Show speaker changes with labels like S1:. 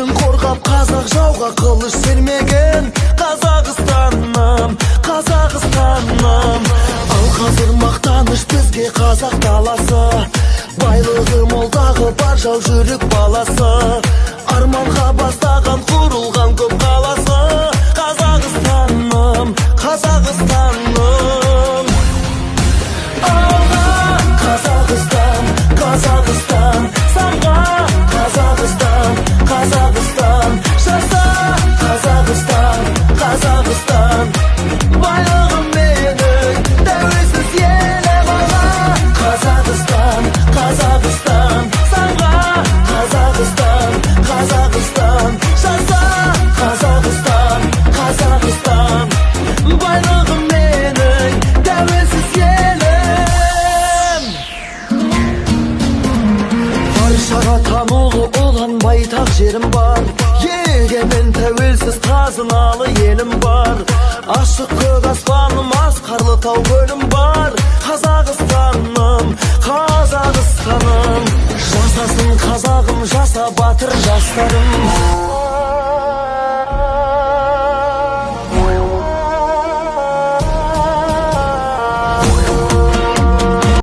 S1: Бірлігін қорғап қазақ жауға қылыш сермеген Қазақстаным, Қазақстаным. Ал қазір мақтаныш бізге қазақ даласы, байлығы молдағы бар жау жүрек баласы, арманға бастаған құрылған көп қаласы. Қазақстаным, Қазақстаным. Алға Қазақстан, Қазақстан, самға Қазақстан, Қазақстан, жаса Қазақстан, Қазақстан. Байлығым менің тәуелсіз елім. Алға Қазақстан, Қазақстан, самға Қазақстан, Қазақстан, жаса Қазақстан, Қазақстан. Байлығым менің тәуелсіз елім. Баршаға танылы olan байтақ жерім бар, егемен тәуелсіз қазыналы елім бар. Ашық көк аспаным, асқарлы тау көлім бар. Қазақстаным, Қазақстаным. Жасасын қазағым, жаса батыр жастарым.